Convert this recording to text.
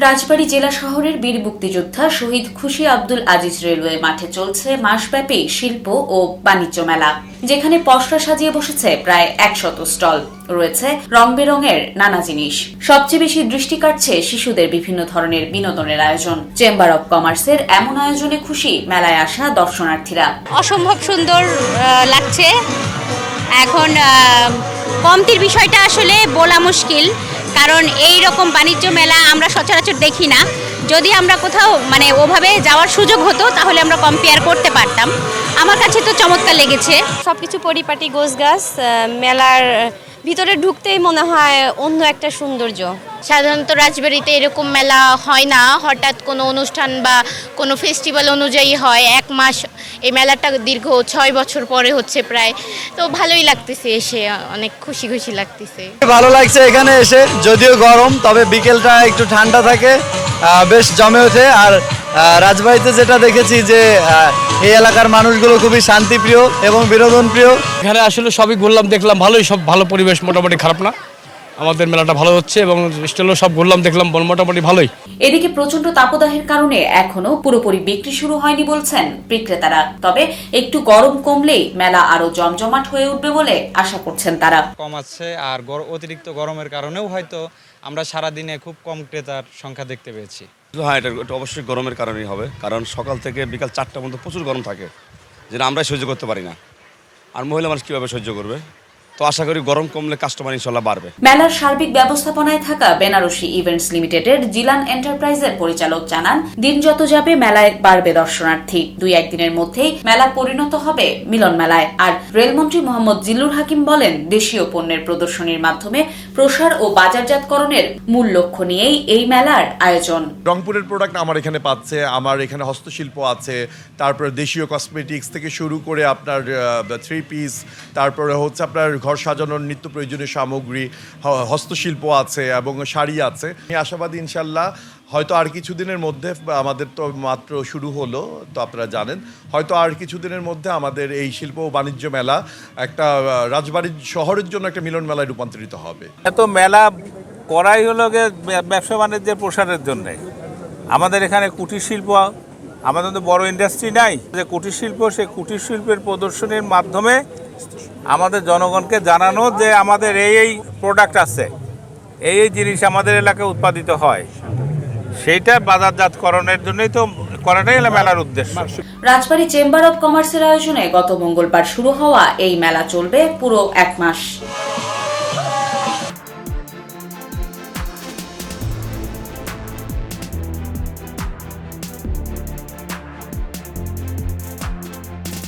রাজবাড়ী জেলা শহরের বীর মুক্তিযোদ্ধা শহীদ খুশি আব্দুল আজিজ রেলওয়ে মাঠে চলছে মাসব্যাপী শিল্প ও বাণিজ্য মেলা, যেখানে পসরা সাজিয়ে বসেছে প্রায় 100 স্টল। রয়েছে রং বেরঙের নানা জিনিস। সবচেয়ে বেশি দৃষ্টি কাটছে শিশুদের বিভিন্ন ধরনের বিনোদনের আয়োজন। চেম্বার অব কমার্সের এমন আয়োজনে খুশি মেলায় আসা দর্শনার্থীরা। অসম্ভব সুন্দর লাগছে। এখন কমতির বিষয়টা আসলে বলা মুশকিল, কারণ এই রকম বাণিজ্য মেলা আমরা সচরাচর দেখি না। যদি আমরা কোথাও ওভাবে যাওয়ার সুযোগ হতো তাহলে আমরা কম্পেয়ার করতে পারতাম। আমার কাছে তো চমৎকার লেগেছে। সবকিছু পরিপাটি গোছগাছ, মেলার ভিতরে ঢুকতেই মনে হয় অন্য একটা সৌন্দর্য। সাধারণত রাজবাড়িতে এরকম মেলা হয় না, হঠাৎ কোনো অনুষ্ঠান বা কোনো ফেস্টিভ্যাল অনুযায়ী হয়। 1 মাস এই মেলাটা দীর্ঘ 6 বছর পরে হচ্ছে প্রায়। তো ভালোই লাগতেছে, এসে অনেক খুশি খুশি লাগতেছে। ভালো লাগছে এখানে এসে, যদিও গরম, তবে বিকেলটা একটু ঠান্ডা থাকে, বেশ জমে ওঠে। আর রাজবাড়িতে যেটা দেখেছি যে এই এলাকার মানুষগুলো খুবই শান্তিপ্রিয় এবং বিনোদন প্রিয়। এখানে আসলে সবই ঘুরলাম, দেখলাম, ভালোই, সব ভালো পরিবেশ, মোটামুটি খারাপ না। আমাদের মেলাটা ভালো হচ্ছে এবং স্টলও সব ঘুরলাম, দেখলাম, মোটামুটি ভালোই। এদিকে প্রচন্ড তাপদাহের কারণে এখনো পুরোপুরি বিক্রি শুরু হয়নি বলছেন বিক্রেতারা। তবে একটু গরম কমলেই মেলা আরো জমজমাট হয়ে উঠবে বলে আশা করছেন তারা। কম আছে, আর অতিরিক্ত গরমের কারণেও হয়তো আমরা সারাদিনে খুব কম ক্রেতার সংখ্যা দেখতে পেয়েছি। হ্যাঁ, এটা অবশ্যই গরমের কারণেই হবে, কারণ সকাল থেকে বিকাল 4টা পর্যন্ত প্রচুর গরম থাকে, যেটা আমরাই সহ্য করতে পারি না। আর মহিলা মানুষ কীভাবে সহ্য করবে? তো আশা করি গরম কমলে কাস্টমার ইনশাল্লাহ বাড়বে। মেলার সার্বিক ব্যবস্থাপনায় থাকা বেনারসি ইভেন্টস লিমিটেডের জিলান এন্টারপ্রাইজের পরিচালক জানান, দিন যত যাবে মেলায় বাড়বে দর্শনার্থী। 2-1 দিনের মধ্যেই মেলা পরিণত হবে মিলন মেলায়। আর রেলমন্ত্রী মোহাম্মদ জিল্লুর হাকিম বলেন, দেশীয় পণ্যের প্রদর্শনীর মাধ্যমে প্রসার ও বাজারজাতকরণের মূল লক্ষ্য নিয়েই এই মেলার আয়োজন। রংপুরের প্রোডাক্ট আমার এখানে পাচ্ছে, আমার এখানে হস্তশিল্প আছে, তারপরে দেশীয় কসমেটিক্স থেকে শুরু করে আপনার 3 পিস, তারপরে হচ্ছে আপনার ঘর সাজানোর নিত্য প্রয়োজনীয় সামগ্রী, হস্তশিল্প আছে এবং শাড়ি আছে। আশাবাদী ইনশাল্লাহ হয়তো আর কিছুদিনের মধ্যে, আমাদের তো মাত্র শুরু হলো, তো আপনারা জানেন, হয়তো আর কিছুদিনের মধ্যে আমাদের এই শিল্প ও বাণিজ্য মেলা একটা রাজবাড়ী শহরের জন্য একটা মিলন মেলায় রূপান্তরিত হবে। এত মেলা করাই হলো ব্যবসা বাণিজ্যের প্রসারের জন্য। আমাদের এখানে কুটির শিল্প, আমাদের তো বড় ইন্ডাস্ট্রি নাই, যে কুটির শিল্প, সেই কুটির শিল্পের প্রদর্শনীর মাধ্যমে আমাদের জনগণকে জানানো যে আমাদের এই প্রোডাক্ট আছে, এই জিনিস আমাদের এলাকায় উৎপাদিত হয়, সেইটা বাজারজাতকরণের জন্যই তো করাটাই হলো মেলার উদ্দেশ্য। রাজবাড়ী চেম্বার অব কমার্সের আয়োজনে গত মঙ্গলবার শুরু হওয়া এই মেলা চলবে পুরো 1 মাস।